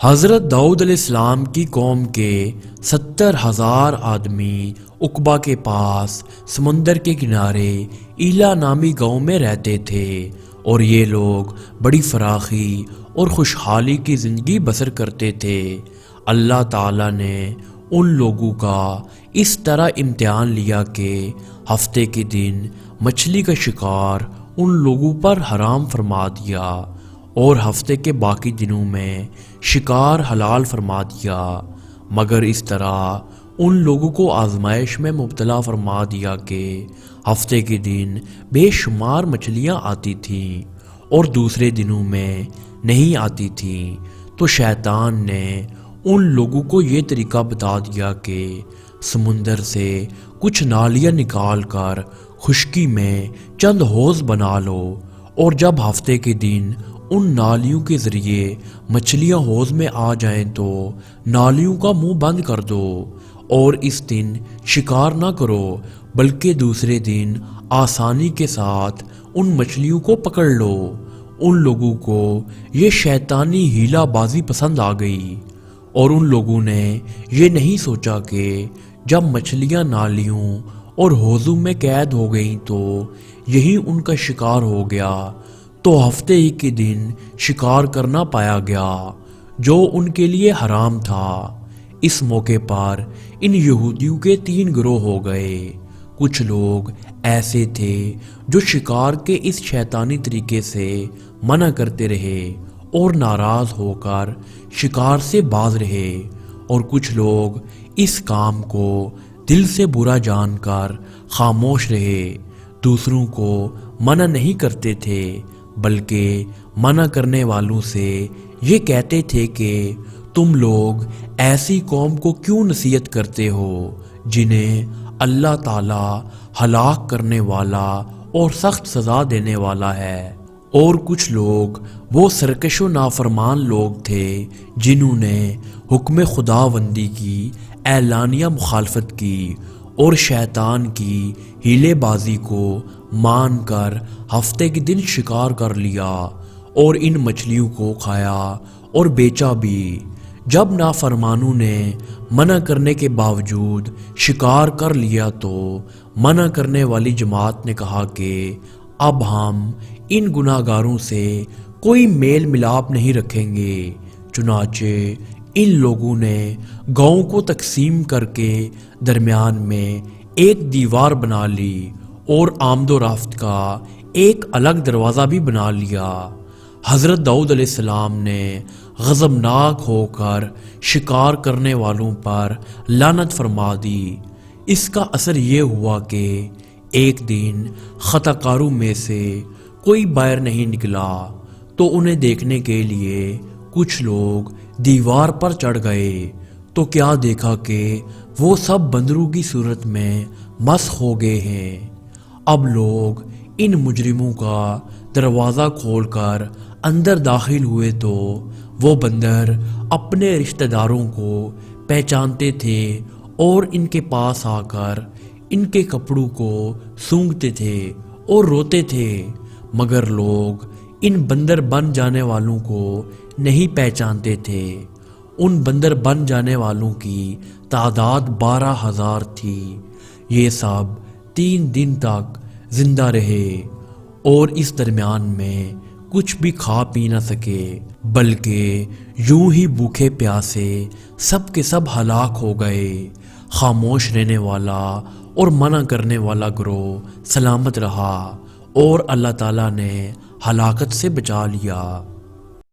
حضرت داؤد علیہ السلام کی قوم کے 70,000 آدمی عقبہ کے پاس سمندر کے کنارے ایلا نامی گاؤں میں رہتے تھے، اور یہ لوگ بڑی فراخی اور خوشحالی کی زندگی بسر کرتے تھے۔ اللہ تعالیٰ نے ان لوگوں کا اس طرح امتحان لیا کہ ہفتے کے دن مچھلی کا شکار ان لوگوں پر حرام فرما دیا، اور ہفتے کے باقی دنوں میں شکار حلال فرما دیا، مگر اس طرح ان لوگوں کو آزمائش میں مبتلا فرما دیا کہ ہفتے کے دن بے شمار مچھلیاں آتی تھیں اور دوسرے دنوں میں نہیں آتی تھیں۔ تو شیطان نے ان لوگوں کو یہ طریقہ بتا دیا کہ سمندر سے کچھ نالیاں نکال کر خشکی میں چند حوض بنا لو، اور جب ہفتے کے دن ان نالیوں کے ذریعے مچھلیاں حوض میں آ جائیں تو نالیوں کا منہ بند کر دو، اور اس دن شکار نہ کرو، بلکہ دوسرے دن آسانی کے ساتھ ان مچھلیوں کو پکڑ لو۔ ان لوگوں کو یہ شیطانی ہیلا بازی پسند آ گئی، اور ان لوگوں نے یہ نہیں سوچا کہ جب مچھلیاں نالیوں اور حوضوں میں قید ہو گئیں تو یہی ان کا شکار ہو گیا، تو ہفتے ہی کے دن شکار کرنا پایا گیا جو ان کے لیے حرام تھا۔ اس موقع پر ان یہودیوں کے 3 گروہ ہو گئے۔ کچھ لوگ ایسے تھے جو شکار کے اس شیطانی طریقے سے منع کرتے رہے اور ناراض ہو کر شکار سے باز رہے، اور کچھ لوگ اس کام کو دل سے برا جان کر خاموش رہے، دوسروں کو منع نہیں کرتے تھے، بلکہ منع کرنے والوں سے یہ کہتے تھے کہ تم لوگ ایسی قوم کو کیوں نصیحت کرتے ہو جنہیں اللہ تعالیٰ ہلاک کرنے والا اور سخت سزا دینے والا ہے۔ اور کچھ لوگ وہ سرکش و نافرمان لوگ تھے جنہوں نے حکم خداوندی کی اعلانیہ مخالفت کی اور شیطان کی ہیلے بازی کو مان کر ہفتے کے دن شکار کر لیا اور ان مچھلیوں کو کھایا اور بیچا بھی۔ جب نافرمانوں نے منع کرنے کے باوجود شکار کر لیا تو منع کرنے والی جماعت نے کہا کہ اب ہم ان گناہ گاروں سے کوئی میل ملاپ نہیں رکھیں گے۔ چنانچہ ان لوگوں نے گاؤں کو تقسیم کر کے درمیان میں ایک دیوار بنا لی اور آمد و رفت کا ایک الگ دروازہ بھی بنا لیا۔ حضرت داؤد علیہ السلام نے غضبناک ہو کر شکار کرنے والوں پر لعنت فرما دی۔ اس کا اثر یہ ہوا کہ ایک دن خطا کاروں میں سے کوئی باہر نہیں نکلا، تو انہیں دیکھنے کے لیے کچھ لوگ دیوار پر چڑھ گئے، تو کیا دیکھا کہ وہ سب بندروں کی صورت میں مسخ ہو گئے ہیں۔ اب لوگ ان مجرموں کا دروازہ کھول کر اندر داخل ہوئے تو وہ بندر اپنے رشتہ داروں کو پہچانتے تھے اور ان کے پاس آ کر ان کے کپڑوں کو سونگھتے تھے اور روتے تھے، مگر لوگ ان بندر بن جانے والوں کو نہیں پہچانتے تھے۔ ان بندر بن جانے والوں کی تعداد 12,000 تھی۔ یہ سب 3 دن تک زندہ رہے اور اس درمیان میں کچھ بھی کھا پی نہ سکے، بلکہ یوں ہی بھوکے پیاسے سب کے سب ہلاک ہو گئے۔ خاموش رہنے والا اور منع کرنے والا گروہ سلامت رہا اور اللہ تعالیٰ نے ہلاکت سے بچا لیا۔